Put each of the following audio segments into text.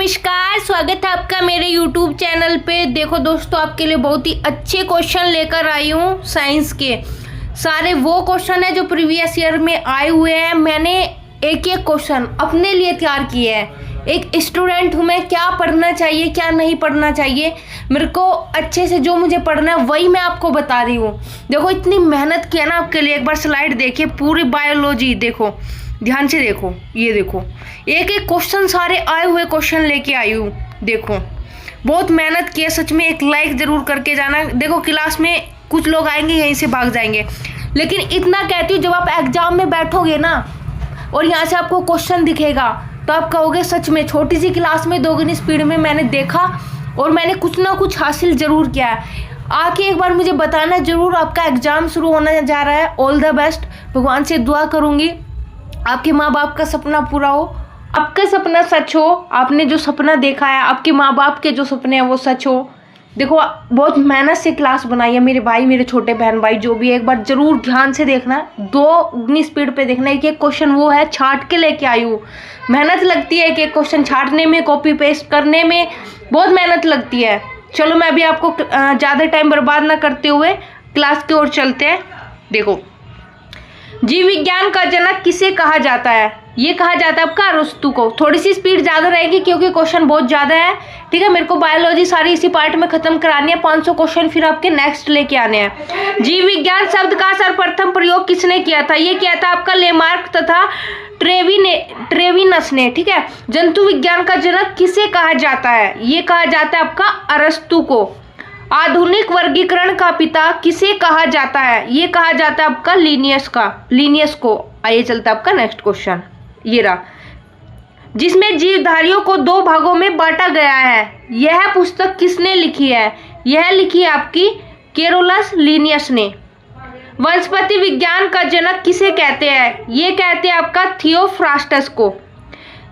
नमस्कार, स्वागत है आपका मेरे YouTube चैनल पे। देखो दोस्तों, आपके लिए बहुत ही अच्छे क्वेश्चन लेकर आई हूँ साइंस के। सारे वो क्वेश्चन है जो प्रीवियस ईयर में आए हुए हैं। मैंने एक एक क्वेश्चन अपने लिए तैयार किए हैं। एक स्टूडेंट हूँ मैं, क्या पढ़ना चाहिए क्या नहीं पढ़ना चाहिए, मेरे को अच्छे से जो मुझे पढ़ना है वही मैं आपको बता रही हूँ। देखो इतनी मेहनत किया ना आपके लिए। एक बार स्लाइड देखिए, पूरी बायोलॉजी देखो, ध्यान से देखो। ये देखो एक एक क्वेश्चन, सारे आए हुए क्वेश्चन लेके आई हूँ। देखो बहुत मेहनत की है सच में। एक लाइक ज़रूर करके जाना। देखो क्लास में कुछ लोग आएंगे यहीं से भाग जाएंगे, लेकिन इतना कहती हूँ, जब आप एग्जाम में बैठोगे ना और यहाँ से आपको क्वेश्चन दिखेगा तो आप कहोगे सच में छोटी सी क्लास में दोगुनी स्पीड में मैंने देखा और मैंने कुछ ना कुछ हासिल ज़रूर किया है। आके एक बार मुझे बताना ज़रूर। आपका एग्ज़ाम शुरू होने जा रहा है। All the best. भगवान से दुआ करूँगी आपके माँ बाप का सपना पूरा हो, आपका सपना सच हो। आपने जो सपना देखा है, आपके माँ बाप के जो सपने हैं वो सच हो। देखो बहुत मेहनत से क्लास बनाई है मेरे भाई, मेरे छोटे बहन भाई जो भी है, एक बार जरूर ध्यान से देखना, दोगुनी स्पीड पे देखना। एक एक क्वेश्चन वो है छांट के लेके आई हूँ। मेहनत लगती है एक एक क्वेश्चन छांटने में, कॉपी पेस्ट करने में बहुत मेहनत लगती है। चलो मैं अभी आपको ज़्यादा टाइम बर्बाद ना करते हुए क्लास की ओर चलते हैं। देखो जीव विज्ञान का जनक किसे कहा जाता है? ये कहा जाता है आपका अरस्तु को। थोड़ी सी स्पीड ज़्यादा रहेगी क्योंकि क्वेश्चन बहुत ज़्यादा है, ठीक है। मेरे को बायोलॉजी सारी इसी पार्ट में ख़त्म करानी है। 500 क्वेश्चन फिर आपके नेक्स्ट लेके आने हैं। जीव विज्ञान शब्द का सर्वप्रथम प्रयोग किसने किया था? ये किया था आपका लेमार्क तथा ट्रेविनस ने, ठीक है। जंतु विज्ञान का जनक किसे कहा जाता है? ये कहा जाता है आपका अरस्तु को। आधुनिक वर्गीकरण का पिता किसे कहा जाता है? ये कहा जाता है आपका लीनियस को। आइए चलता है आपका नेक्स्ट क्वेश्चन। ये रहा, जिसमें जीवधारियों को 2 भागों में बांटा गया है। यह पुस्तक किसने लिखी है? यह लिखी है आपकी कैरोलस लीनियस ने। वनस्पति विज्ञान का जनक किसे कहते हैं? ये कहते हैं आपका थियोफ्रास्टस को।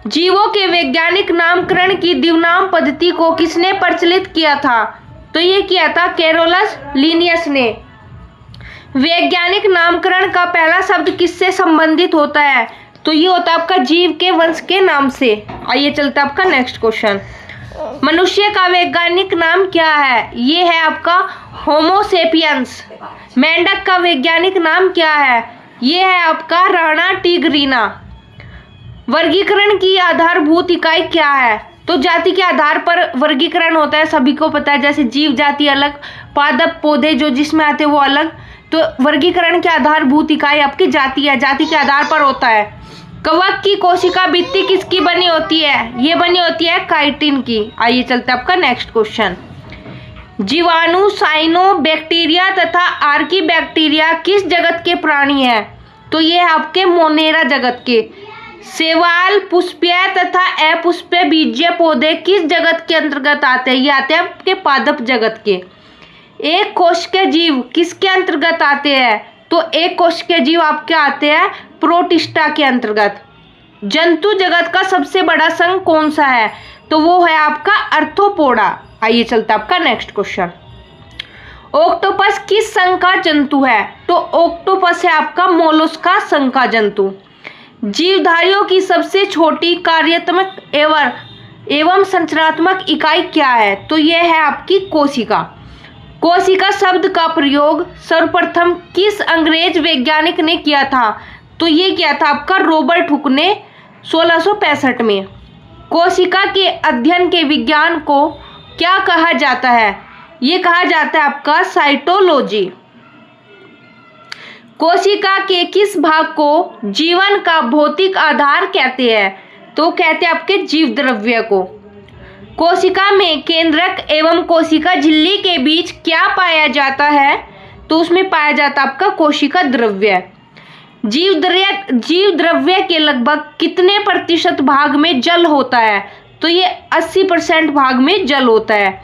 जीवों के वैज्ञानिक नामकरण की द्विनाम पद्धति को किसने प्रचलित किया था? तो ये किया था कैरोलस लीनियस ने। वैज्ञानिक नामकरण का पहला शब्द किससे संबंधित होता है? तो ये होता है आपका जीव के वंश के नाम से। आइए चलता है आपका नेक्स्ट क्वेश्चन। मनुष्य का वैज्ञानिक नाम क्या है? ये है आपका होमोसेपियंस। मेंढक का वैज्ञानिक नाम क्या है? ये है आपका राणा टिग्रिना। वर्गीकरण की आधारभूत इकाई क्या है? तो जाति के आधार पर वर्गीकरण होता है, सभी को पता है। जैसे जीव जाति अलग, पादप पौधे जो जिसमें आते हैं वो अलग। तो वर्गीकरण की आधारभूत इकाई आपकी जाति है, जाति के आधार पर होता है। कवक की कोशिका भित्ति किसकी बनी होती है? ये बनी होती है काइटिन की। आइए चलते हैं आपका नेक्स्ट क्वेश्चन। जीवाणु, साइनो बैक्टीरिया तथा आर्की बैक्टीरिया किस जगत के प्राणी हैं? तो ये आपके मोनेरा जगत के। शैवाल, पुष्पीय तथा अपुष्पीय बीजीय पौधे किस जगत के अंतर्गत आते हैं? ये आते हैं आपके पादप जगत के। एक कोश के जीव किसके अंतर्गत आते हैं? तो एक कोश के जीव आपके आते हैं प्रोटिस्टा के अंतर्गत। जंतु जगत का सबसे बड़ा संघ कौन सा है? तो वो है आपका अर्थोपोडा। आइए चलता है आपका नेक्स्ट क्वेश्चन। ऑक्टोपस किस संघ का जंतु है? तो ऑक्टोपस है आपका मोलस्का संघ का जंतु। जीवधारियों की सबसे छोटी कार्यात्मक एवं संरचनात्मक इकाई क्या है? तो यह है आपकी कोशिका। कोशिका शब्द का प्रयोग सर्वप्रथम किस अंग्रेज वैज्ञानिक ने किया था? तो ये किया था आपका रॉबर्ट हुक ने 1665 में। कोशिका के अध्ययन के विज्ञान को क्या कहा जाता है? ये कहा जाता है आपका साइटोलॉजी। कोशिका के किस भाग को जीवन का भौतिक आधार कहते हैं? तो कहते हैं आपके जीव द्रव्य को। कोशिका में केंद्रक एवं कोशिका झिल्ली के बीच क्या पाया जाता है? तो उसमें पाया जाता है आपका कोशिका द्रव्य। जीव द्रव्य के लगभग कितने प्रतिशत भाग में जल होता है? तो ये 80% भाग में जल होता है।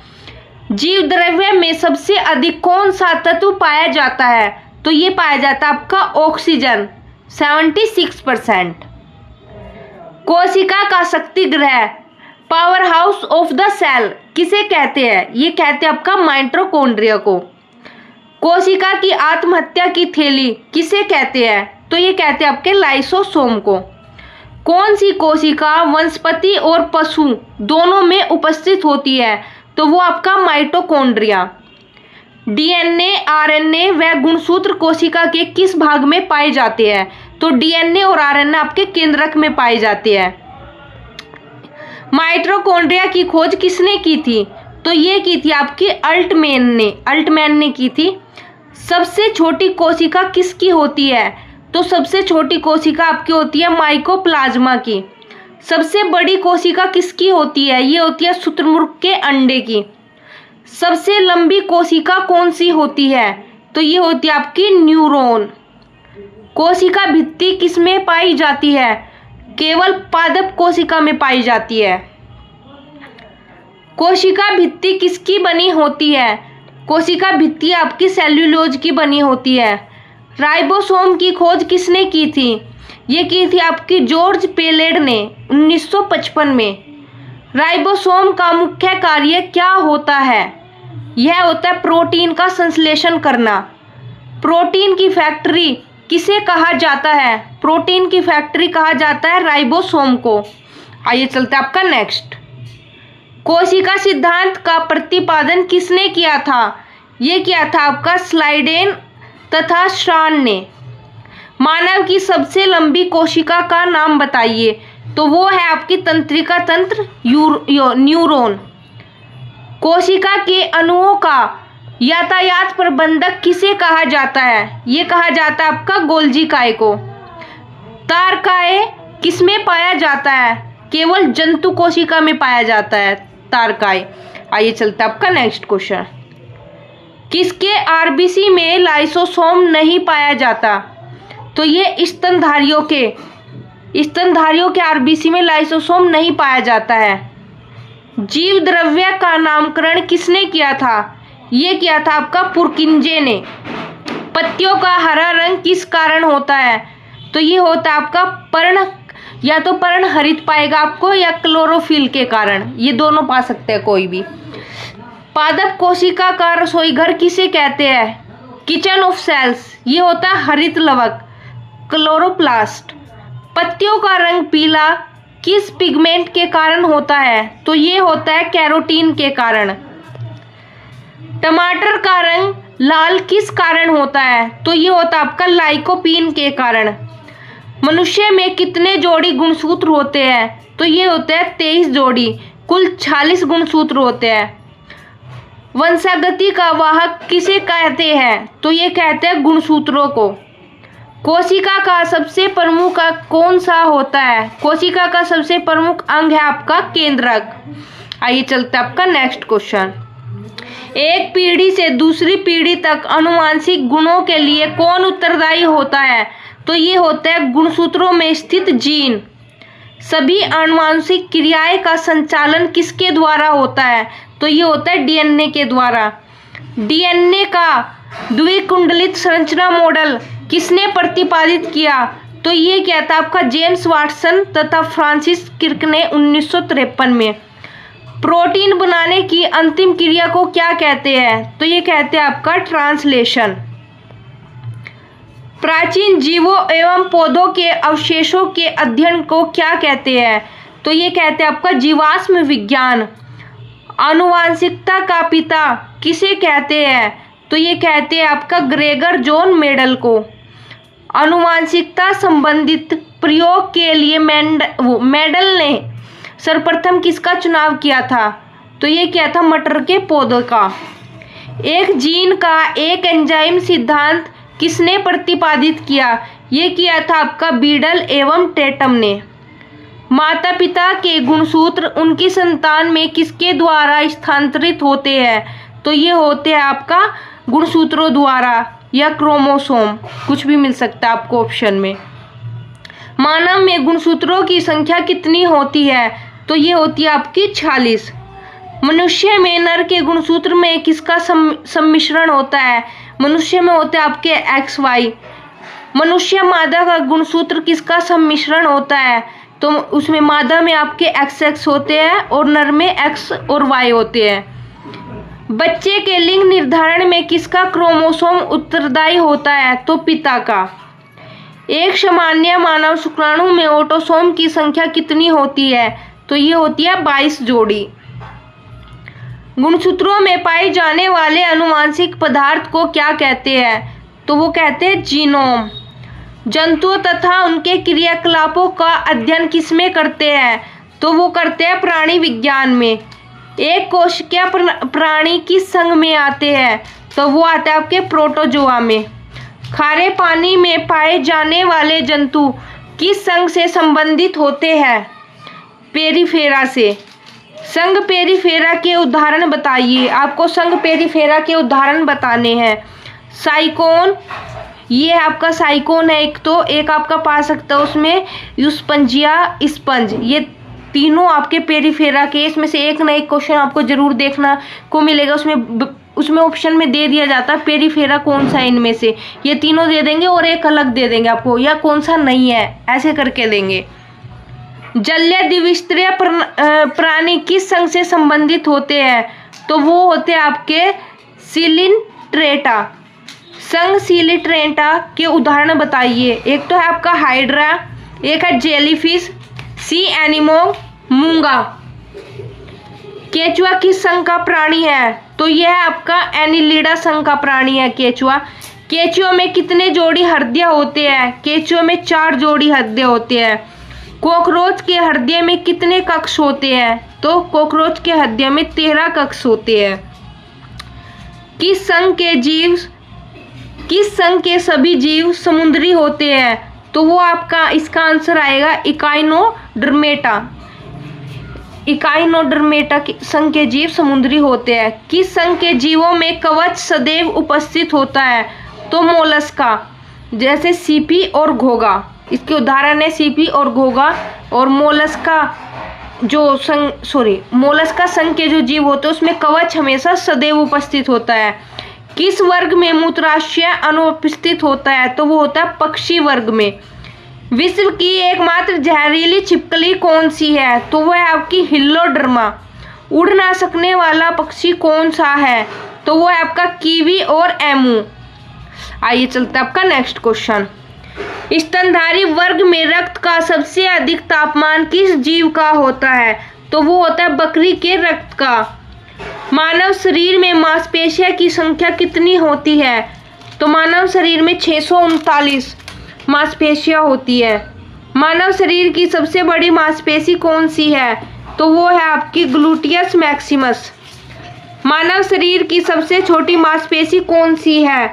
जीव द्रव्य में सबसे अधिक कौन सा तत्व पाया जाता है? तो ये पाया जाता है आपका ऑक्सीजन, 76%। कोशिका का शक्ति ग्रह, power house of the cell किसे कहते हैं? ये कहते हैं आपका माइटोकॉन्ड्रिया को। कोशिका की आत्महत्या की थैली किसे कहते हैं? तो ये कहते हैं आपके लाइसोसोम को। कौन सी कोशिका वनस्पति और पशु दोनों में उपस्थित होती है? तो वो आपका माइटोकॉन्ड्रिया। डीएनए, आरएनए व गुणसूत्र कोशिका के किस भाग में पाए जाते हैं? तो डीएनए और आरएनए आपके केंद्रक में पाए जाते हैं। माइटोकॉन्ड्रिया की खोज किसने की थी? तो ये की थी आपकी अल्टमैन ने की थी। सबसे छोटी कोशिका किसकी होती है? तो सबसे छोटी कोशिका आपकी होती है माइकोप्लाज्मा की। सबसे बड़ी कोशिका किसकी होती है? ये होती है शुतुरमुर्ग के अंडे की। सबसे लंबी कोशिका कौन सी होती है? तो ये होती है आपकी न्यूरॉन। कोशिका भित्ति किसमें पाई जाती है? केवल पादप कोशिका में पाई जाती है। कोशिका भित्ति किसकी बनी होती है? कोशिका भित्ति आपकी सेल्यूलोज की बनी होती है। राइबोसोम की खोज किसने की थी? ये की थी आपकी जॉर्ज पेलेड ने 1955 में। राइबोसोम का मुख्य कार्य क्या होता है? यह होता है प्रोटीन का संश्लेषण करना। प्रोटीन की फैक्ट्री किसे कहा जाता है? प्रोटीन की फैक्ट्री कहा जाता है राइबोसोम को। आइए चलते हैं आपका नेक्स्ट। कोशिका सिद्धांत का प्रतिपादन किसने किया था? ये किया था आपका स्लाइडेन तथा श्रान ने। मानव की सबसे लंबी कोशिका का नाम बताइए। तो वो है आपकी तंत्रिका तंत्र न्यूरॉन। कोशिका के अणुओं का यातायात प्रबंधक किसे कहा जाता है? ये कहा जाता है आपका गोल्जी काय को। तारकाय किसमें पाया जाता है? केवल जंतु कोशिका में पाया जाता है तारकाय। आइए चलते आपका नेक्स्ट क्वेश्चन। किसके आरबीसी में लाइसोसोम नहीं पाया जाता? तो ये स्तनधारियों के आरबीसी में लाइसोसोम नहीं पाया जाता है। जीव द्रव्य का नामकरण किसने किया था? ये किया था आपका पुरकिंजे ने। पत्तियों का हरा रंग किस कारण होता है? तो ये होता है आपका पर्ण, या तो पर्ण हरित पाएगा आपको या क्लोरोफिल के कारण, ये दोनों पा सकते हैं कोई भी। पादप कोशिका का रसोई घर किसे कहते हैं? Kitchen of cells. ये होता है हरित लवक क्लोरोप्लास्ट। पत्तियों का रंग पीला किस पिगमेंट के कारण होता है? तो ये होता है कैरोटीन के कारण। टमाटर का रंग लाल किस कारण होता है? तो ये होता है आपका लाइकोपीन के कारण। मनुष्य में कितने जोड़ी गुणसूत्र होते हैं? तो ये होते हैं 23 जोड़ी, कुल 46 गुणसूत्र होते हैं। वंशागति का वाहक किसे कहते हैं? तो ये कहते हैं गुणसूत्रों को। कोशिका का सबसे प्रमुख अंग कौन सा होता है? कोशिका का सबसे प्रमुख अंग है आपका केंद्रक। आइए चलते हैं आपका नेक्स्ट क्वेश्चन। एक पीढ़ी से दूसरी पीढ़ी तक आनुवंशिक गुणों के लिए कौन उत्तरदायी होता है? तो ये होता है गुणसूत्रों में स्थित जीन। सभी आनुवंशिक क्रियाएं का संचालन किसके द्वारा होता है? तो ये होता है डीएनए के द्वारा। डीएनए का द्विकुंडलित संरचना मॉडल किसने प्रतिपादित किया? तो ये क्या था आपका जेम्स वाटसन तथा फ्रांसिस क्रिक ने 1953 में। प्रोटीन बनाने की अंतिम क्रिया को क्या कहते हैं? तो ये कहते हैं आपका ट्रांसलेशन। प्राचीन जीवों एवं पौधों के अवशेषों के अध्ययन को क्या कहते हैं? तो ये कहते हैं आपका जीवाश्म विज्ञान। आनुवांशिकता का पिता किसे कहते हैं? तो ये कहते हैं आपका ग्रेगर जॉन मेंडल को। आनुवांशिकता संबंधित प्रयोग के लिए मेंडल ने सर्वप्रथम किसका चुनाव किया था? तो ये क्या था मटर के पौधे का। एक जीन का एक एंजाइम सिद्धांत किसने प्रतिपादित किया? ये किया था आपका बीडल एवं टेटम ने। माता पिता के गुणसूत्र उनकी संतान में किसके द्वारा स्थानांतरित होते हैं? तो ये होते हैं आपका गुणसूत्रों द्वारा या क्रोमोसोम, कुछ भी मिल सकता है आपको ऑप्शन में। मानव में गुणसूत्रों की संख्या कितनी होती है? तो ये होती है आपकी 46। मनुष्य में नर के गुणसूत्र में किसका सम्मिश्रण होता है? मनुष्य में होते हैं आपके XY। मनुष्य मादा का गुणसूत्र किसका सम्मिश्रण होता है? तो उसमें मादा में आपके XX होते हैं और नर में X और Y होते हैं। बच्चे के लिंग निर्धारण में किसका क्रोमोसोम उत्तरदायी होता है? तो पिता का। एक सामान्य मानव शुक्राणु में ऑटोसोम की संख्या कितनी होती है? तो ये होती है 22 जोड़ी। गुणसूत्रों में पाए जाने वाले आनुवंशिक पदार्थ को क्या कहते हैं? तो वो कहते हैं जीनोम। जंतुओं तथा उनके क्रियाकलापों का अध्ययन किसमें करते हैं? तो वो करते हैं प्राणी विज्ञान में। एक कोशिकीय प्राणी किस संघ में आते हैं? तो वो आते हैं आपके प्रोटोजोआ में। खारे पानी में पाए जाने वाले जंतु किस संघ से संबंधित होते हैं? पेरिफेरा से। संघ पेरिफेरा के उदाहरण बताइए। आपको संघ पेरिफेरा के उदाहरण बताने हैं। साइकोन, ये आपका साइकोन है एक, तो एक आपका पा सकता है उसमें यूस्पंजिया स्पंज। ये तीनों आपके पेरिफेरा के, इसमें से एक ना एक क्वेश्चन आपको जरूर देखना को मिलेगा। उसमें ऑप्शन में दे दिया जाता है पेरिफेरा कौन सा इनमें से। ये तीनों दे देंगे और एक अलग दे देंगे आपको, या कौन सा नहीं है ऐसे करके देंगे। जलीय द्विस्तरीय प्राणी किस संघ से संबंधित होते हैं? तो वो होते हैं आपके सिलिंट्रेटा। संघ सिलिंट्रेटा के उदाहरण बताइए। एक तो है आपका हाइड्रा, एक है जेलीफिश, सी एनिमोग, मूंगा। केचुआ किस संघ का प्राणी है? तो यह है आपका एनिलिडा संघ का प्राणी है केचुआ। केचुआ में कितने जोड़ी हृदय होते हैं? केचुआ में 4 जोड़ी हृदय होते हैं। कॉकरोच के हृदय में कितने कक्ष होते हैं? तो कॉकरोच के हृदय में 13 कक्ष होते हैं। किस संघ के सभी जीव समुद्री होते हैं? तो वो आपका इसका आंसर आएगा इकाइनोडर्मेटा। इकाइनोडर्मेटा संघ के जीव समुद्री होते हैं। किस संघ के जीवों में कवच सदैव उपस्थित होता है? तो मोलस्का, जैसे सीपी और घोगा। इसके उदाहरण है सीपी और घोगा। और मोलस्का संघ के जो जीव होते हैं उसमें कवच हमेशा सदैव उपस्थित होता है। किस वर्ग में मूत्राशय अनुपस्थित होता है? तो वो होता है पक्षी वर्ग में। विश्व की एकमात्र जहरीली छिपकली कौन सी है? तो वह है आपकी हिल्लोडर्मा। उड़ ना सकने वाला पक्षी कौन सा है? तो वो है आपका कीवी और एमू। आइए चलते हैं आपका नेक्स्ट क्वेश्चन। स्तनधारी वर्ग में रक्त का सबसे अधिक तापमान किस जीव का होता है? तो वो होता है बकरी के रक्त का। मानव शरीर में मांसपेशियों की संख्या कितनी होती है? तो मानव शरीर में 639 मांसपेशियां होती है। मानव शरीर की सबसे बड़ी मांसपेशी कौन सी है? तो वो है आपकी ग्लूटियस मैक्सिमस। मानव शरीर की सबसे छोटी मांसपेशी कौन सी है?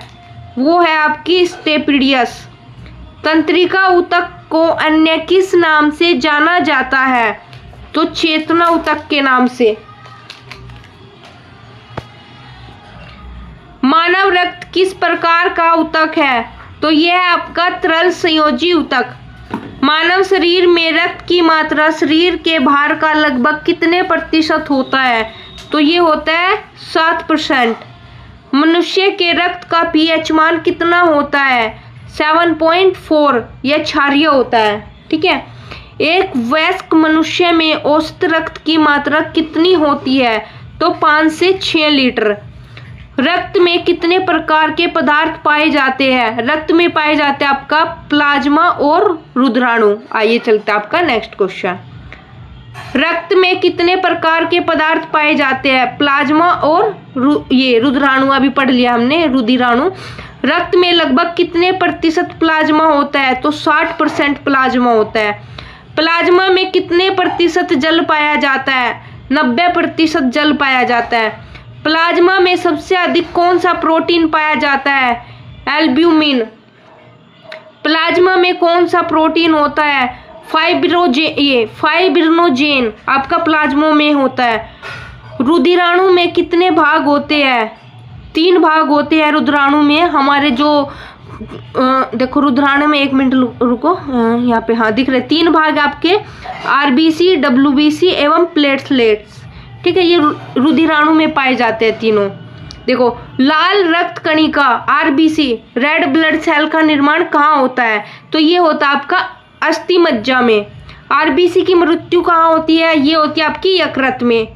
वो है आपकी स्टेपिडियस। तंत्रिका ऊतक को अन्य किस नाम से जाना जाता है? तो चेतना ऊतक के नाम से। मानव रक्त किस प्रकार का ऊतक है? तो यह है आपका तरल संयोजी ऊतक। मानव शरीर में रक्त की मात्रा शरीर के भार का लगभग कितने प्रतिशत होता है? तो ये होता है 7%। मनुष्य के रक्त का पीएच मान कितना होता है? 7.4, यह क्षारीय होता है। ठीक है। एक वयस्क मनुष्य में औसत रक्त की मात्रा कितनी होती है? तो 5 से 6 लीटर। रक्त में कितने प्रकार के पदार्थ पाए जाते हैं? रक्त में पाए जाते हैं आपका प्लाज्मा और रुधिराणु। आइए चलते हैं आपका नेक्स्ट क्वेश्चन। रक्त में कितने प्रकार के पदार्थ पाए जाते हैं? प्लाज्मा और ये रुधिराणु, अभी पढ़ लिया हमने रुधिराणु। रक्त में लगभग कितने प्रतिशत प्लाज्मा होता है? तो 60% प्लाज्मा होता है। प्लाज्मा में कितने प्रतिशत जल पाया जाता है? 90% जल पाया जाता है। प्लाज्मा में सबसे अधिक कौन सा प्रोटीन पाया जाता है? एल्ब्यूमिन। प्लाज्मा में कौन सा प्रोटीन होता है? फाइब्रिनोजेन आपका प्लाज्मा में होता है। रुधिराणु में कितने भाग होते हैं? 3 भाग होते हैं रुधिराणु में। हमारे जो देखो रुधिराणु में, एक मिनट रुको, यहाँ पे हाँ दिख रहे 3 भाग आपके आरबीसी, डब्ल्यूबीसी एवं प्लेटलेट्स। ठीक है, ये रुधिराणु में पाए जाते हैं तीनों। देखो लाल रक्त कणिका आरबीसी, रेड ब्लड सेल का निर्माण कहाँ होता है? तो ये होता है आपका अस्थि मज्जा में। आरबीसी की मृत्यु कहाँ होती है? ये होती है आपकी यकृत में।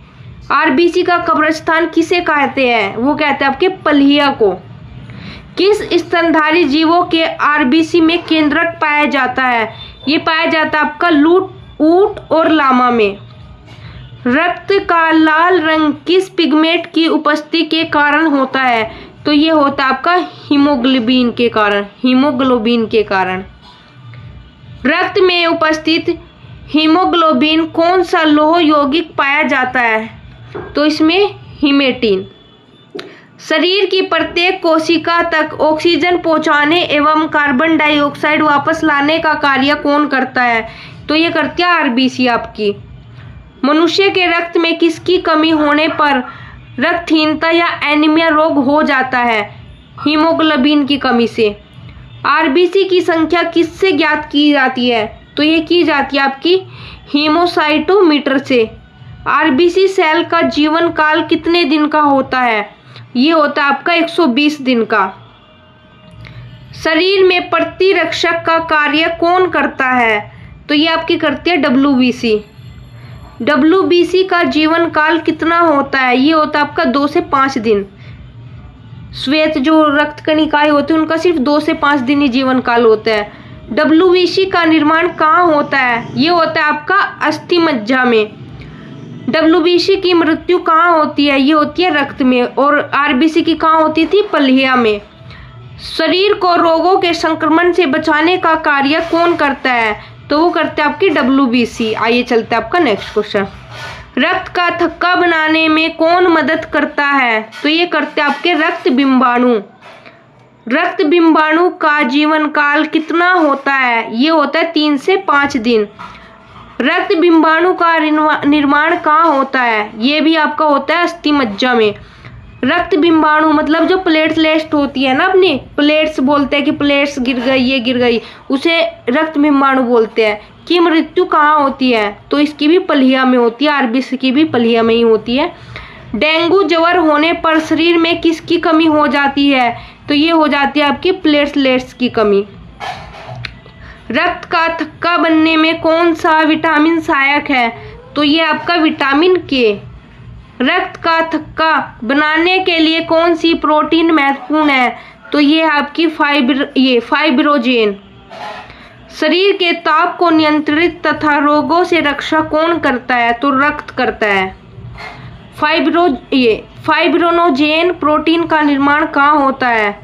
आरबीसी का कब्रिस्तान किसे कहते हैं? वो कहते हैं आपके पल्हिया को। किस स्तनधारी जीवों के आरबीसी में केंद्रक पाया जाता है? ये पाया जाता है आपका ऊंट और लामा में। रक्त का लाल रंग किस पिगमेंट की उपस्थिति के कारण होता है? तो ये होता है आपका हीमोग्लोबिन के कारण। रक्त में उपस्थित हीमोग्लोबिन कौन सा लौह यौगिक पाया जाता है? तो इसमें हीमेटिन। शरीर की प्रत्येक कोशिका तक ऑक्सीजन पहुंचाने एवं कार्बन डाइऑक्साइड वापस लाने का कार्य कौन करता है? तो ये करती है आरबीसी आपकी। मनुष्य के रक्त में किसकी कमी होने पर रक्तहीनता या एनीमिया रोग हो जाता है? हीमोग्लोबिन की कमी से। आरबीसी की संख्या किससे ज्ञात की जाती है? तो ये की जाती है आपकी हीमोसाइटोमीटर से। आरबीसी सेल का जीवन काल कितने दिन का होता है? ये होता है आपका 120 दिन का। शरीर में प्रतिरक्षक का कार्य कौन करता है? तो ये आपकी करती है डब्ल्यूबीसी। डब्ल्यूबीसी का जीवन काल कितना होता है? ये होता है आपका 2 से 5 दिन। श्वेत जो रक्त कणिकाएं होती है उनका सिर्फ 2 से 5 दिन ही जीवन काल होता है। डब्ल्यूबीसी का निर्माण कहाँ होता है? ये होता है आपका अस्थि मज्जा में। डब्ल्यूबीसी की मृत्यु कहाँ होती है? ये होती है रक्त में। और आरबीसी की कहाँ होती थी? पल्हिया में। शरीर को रोगों के संक्रमण से बचाने का कार्य कौन करता है? तो वो करते हैं आपकी डब्ल्यूबीसी। आइए चलते हैं आपका नेक्स्ट क्वेश्चन। रक्त का थक्का बनाने में कौन मदद करता है? तो ये करते हैं आपके रक्त बिंबाणु। रक्त बिंबाणु का जीवन काल कितना होता है? ये होता है 3 से 5 दिन। रक्त बिंबाणु का निर्माण कहाँ होता है? ये भी आपका होता है अस्थि मज्जा में। रक्त बिंबाणु मतलब जो प्लेटलेट्स होती है ना, अपनी प्लेट्स बोलते हैं कि प्लेट्स गिर गई, ये गिर गई, उसे रक्त बिंबाणु बोलते हैं। की मृत्यु कहाँ होती है? तो इसकी भी पल्हिया में होती है। आरबीसी की भी पल्हिया में ही होती है। डेंगू ज्वर होने पर शरीर में किसकी कमी हो जाती है? तो ये हो जाती है आपकी प्लेटलेट्स की कमी। रक्त का थक्का बनने में कौन सा विटामिन सहायक है? तो ये आपका विटामिन के। रक्त का थक्का बनाने के लिए कौन सी प्रोटीन महत्वपूर्ण है? तो ये आपकी फाइब्रोजेन। शरीर के ताप को नियंत्रित तथा रोगों से रक्षा कौन करता है? तो रक्त करता है। फाइब्रोनोजेन प्रोटीन का निर्माण कहाँ होता है?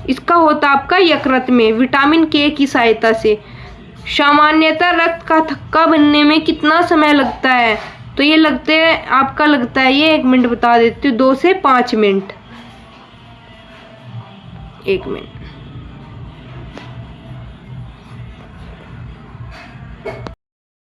इसका होता आपका यकृत में विटामिन के की सहायता से। सामान्यतः रक्त का थक्का बनने में कितना समय लगता है? तो ये लगता है ये 1 मिनट बता देती हूँ, 2 से 5 मिनट। 1 मिनट।